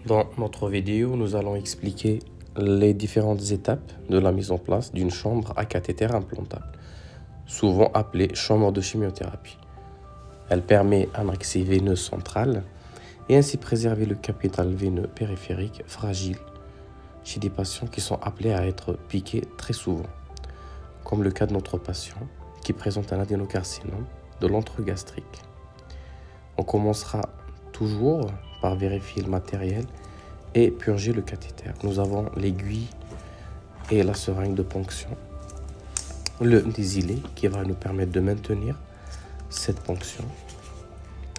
Dans notre vidéo, nous allons expliquer les différentes étapes de la mise en place d'une chambre à cathéter implantable, souvent appelée chambre de chimiothérapie. Elle permet un accès veineux central et ainsi préserver le capital veineux périphérique fragile chez des patients qui sont appelés à être piqués très souvent, comme le cas de notre patient qui présente un adénocarcinome de l'antre gastrique. On commencera toujours par vérifier le matériel et purger le cathéter. Nous avons l'aiguille et la seringue de ponction, le désilé qui va nous permettre de maintenir cette ponction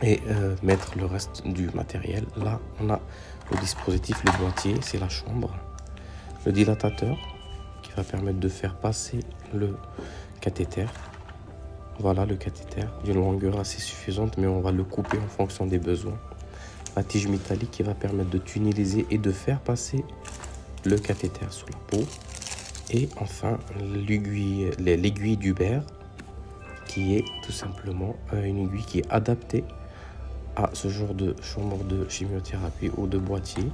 et mettre le reste du matériel. Là, on a le dispositif, le boîtier, c'est la chambre, le dilatateur qui va permettre de faire passer le cathéter. Voilà le cathéter d'une longueur assez suffisante, mais on va le couper en fonction des besoins. La tige métallique qui va permettre de tunneliser et de faire passer le cathéter sous la peau. Et enfin, l'aiguille d'Hubert, qui est tout simplement une aiguille qui est adaptée à ce genre de chambre de chimiothérapie ou de boîtier.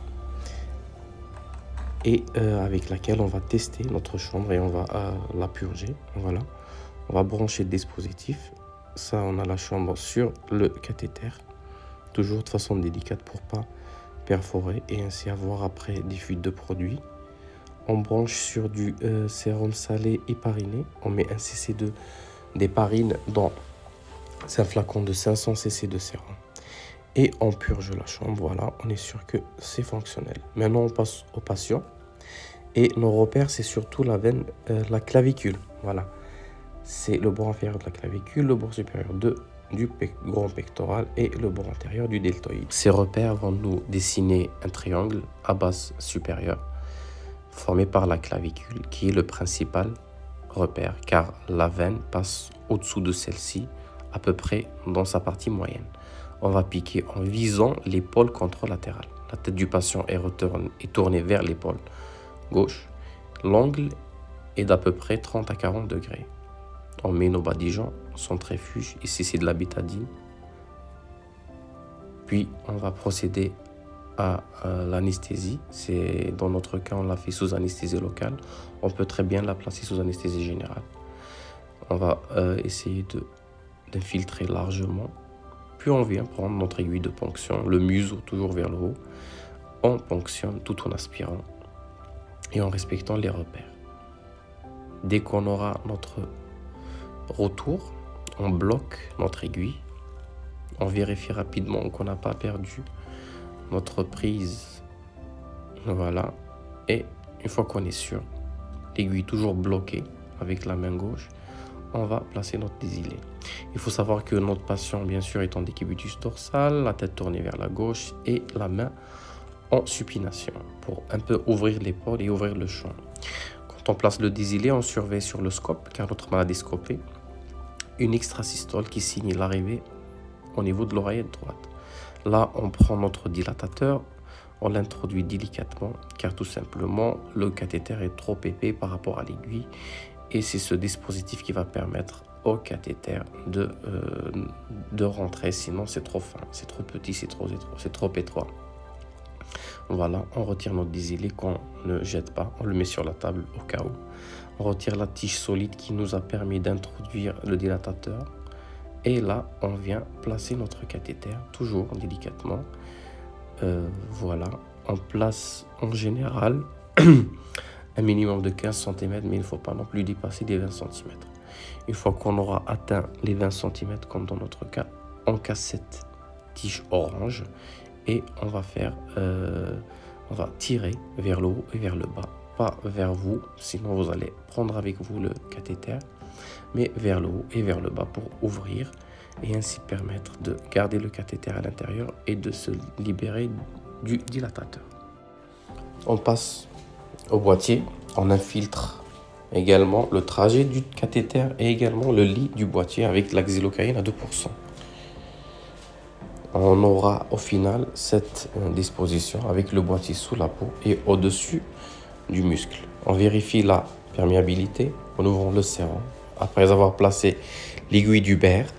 Et avec laquelle on va tester notre chambre et on va la purger. Voilà. On va brancher le dispositif. Ça, on a la chambre sur le cathéter. Toujours de façon délicate pour pas perforer et ainsi avoir après des fuites de produits. On branche sur du sérum salé hépariné. On met un cc d'héparine dans un flacon de 500 cc de sérum. Et on purge la chambre. Voilà, on est sûr que c'est fonctionnel. Maintenant, on passe au patient. Et nos repères, c'est surtout la veine, la clavicule. Voilà. C'est le bord inférieur de la clavicule, le bord supérieur du grand pectoral et le bord antérieur du deltoïde. Ces repères vont nous dessiner un triangle à base supérieure formé par la clavicule qui est le principal repère car la veine passe au-dessous de celle-ci à peu près dans sa partie moyenne. On va piquer en visant l'épaule contralatérale. La tête du patient est tournée vers l'épaule gauche. L'angle est d'à peu près 30 à 40 degrés. On met nos badigeons, centrifuge, ici c'est de la bétadine. Puis on va procéder à l'anesthésie. C'est dans notre cas, on l'a fait sous anesthésie locale. On peut très bien la placer sous anesthésie générale. On va essayer d'infiltrer largement. Puis on vient prendre notre aiguille de ponction, le museau toujours vers le haut. On ponctionne tout en aspirant et en respectant les repères. Dès qu'on aura notre retour, on bloque notre aiguille. On vérifie rapidement qu'on n'a pas perdu notre prise. Voilà. Et une fois qu'on est sûr, l'aiguille toujours bloquée avec la main gauche, on va placer notre désilé. Il faut savoir que notre patient, bien sûr, est en décubitus dorsal, la tête tournée vers la gauche et la main en supination pour un peu ouvrir l'épaule et ouvrir le champ. Quand on place le désilé, on surveille sur le scope, car notre malade est scopé, une extrasystole qui signe l'arrivée au niveau de l'oreillette droite. Là, on prend notre dilatateur, on l'introduit délicatement, car tout simplement, le cathéter est trop épais par rapport à l'aiguille, et c'est ce dispositif qui va permettre au cathéter de rentrer, sinon c'est trop fin, c'est trop petit, c'est trop étroit. Voilà, on retire notre désilé qu'on ne jette pas, on le met sur la table au cas où. On retire la tige solide qui nous a permis d'introduire le dilatateur. Et là, on vient placer notre cathéter, toujours délicatement. Voilà, on place en général un minimum de 15 cm, mais il ne faut pas non plus dépasser les 20 cm. Une fois qu'on aura atteint les 20 cm, comme dans notre cas, on casse cette tige orange. Et on va on va tirer vers le haut et vers le bas, pas vers vous, sinon vous allez prendre avec vous le cathéter, mais vers le haut et vers le bas pour ouvrir et ainsi permettre de garder le cathéter à l'intérieur et de se libérer du dilatateur. On passe au boîtier, on infiltre également le trajet du cathéter et également le lit du boîtier avec la xylocaïne à 2%. On aura au final cette disposition avec le boîtier sous la peau et au-dessus du muscle. On vérifie la perméabilité en ouvrant le sérum après avoir placé l'aiguille d'Hubert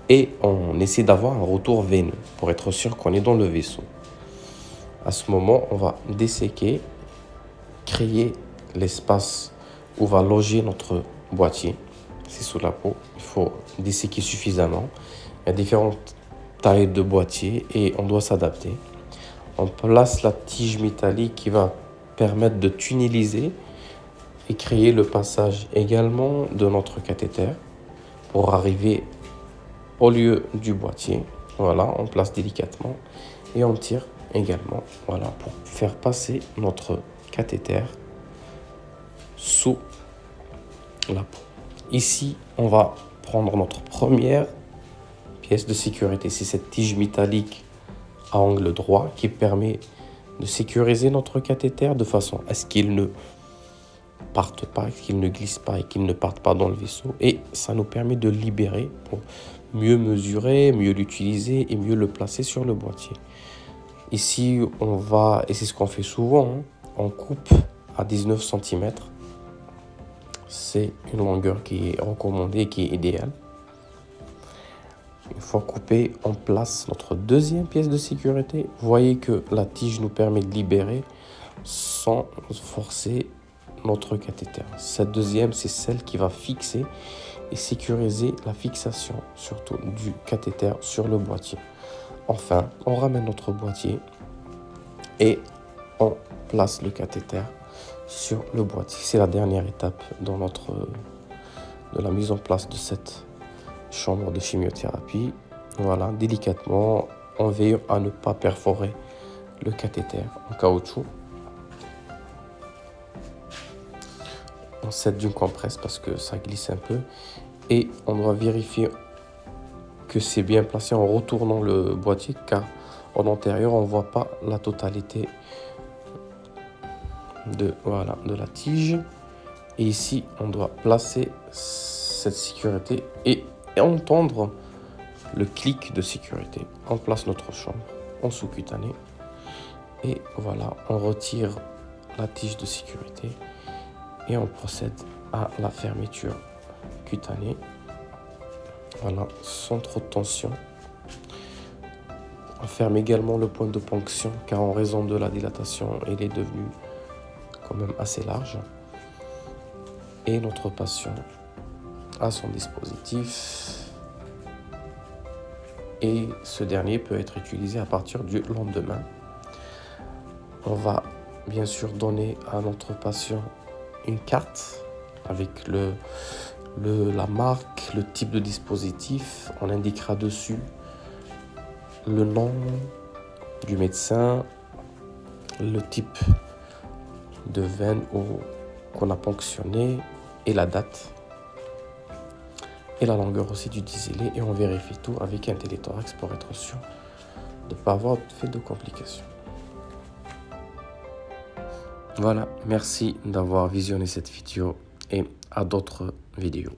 et on essaie d'avoir un retour veineux pour être sûr qu'on est dans le vaisseau. À ce moment, on va desséquer, créer l'espace où va loger notre boîtier. C'est sous la peau, il faut desséquer suffisamment. Il y a différentes tailles de boîtiers et on doit s'adapter. On place la tige métallique qui va permettre de tunneliser et créer le passage également de notre cathéter pour arriver au lieu du boîtier. Voilà, on place délicatement et on tire également, voilà, pour faire passer notre cathéter sous la peau. Ici, on va prendre notre première pièce de sécurité. C'est cette tige métallique à angle droit qui permet de sécuriser notre cathéter de façon à ce qu'il ne parte pas, qu'il ne glisse pas et qu'il ne parte pas dans le vaisseau. Et ça nous permet de libérer pour mieux mesurer, mieux l'utiliser et mieux le placer sur le boîtier. Ici, on va, et c'est ce qu'on fait souvent, hein, on coupe à 19 cm. C'est une longueur qui est recommandée et qui est idéale. Une fois coupé, on place notre deuxième pièce de sécurité. Vous voyez que la tige nous permet de libérer sans forcer notre cathéter. Cette deuxième, c'est celle qui va fixer et sécuriser la fixation, surtout du cathéter sur le boîtier. Enfin, on ramène notre boîtier et on place le cathéter sur le boîtier. C'est la dernière étape dans de la mise en place de cette chambre de chimiothérapie. Voilà, délicatement, on veille à ne pas perforer le cathéter en caoutchouc. On s'aide d'une compresse parce que ça glisse un peu et on doit vérifier que c'est bien placé en retournant le boîtier, car en antérieur on ne voit pas la totalité de la tige. Et ici on doit placer cette sécurité et entendre le clic de sécurité. On place notre chambre en sous-cutané et voilà, on retire la tige de sécurité et on procède à la fermeture cutanée. Voilà, sans trop de tension. On ferme également le point de ponction car en raison de la dilatation, il est devenu quand même assez large. Et notre patient a son dispositif et ce dernier peut être utilisé à partir du lendemain. On va bien sûr donner à notre patient une carte avec la marque, le type de dispositif. On indiquera dessus le nom du médecin, le type de veine qu'on a ponctionné et la date et la longueur aussi du isolé, et on vérifie tout avec un téléthorax pour être sûr de ne pas avoir fait de complications. Voilà, merci d'avoir visionné cette vidéo et à d'autres vidéos.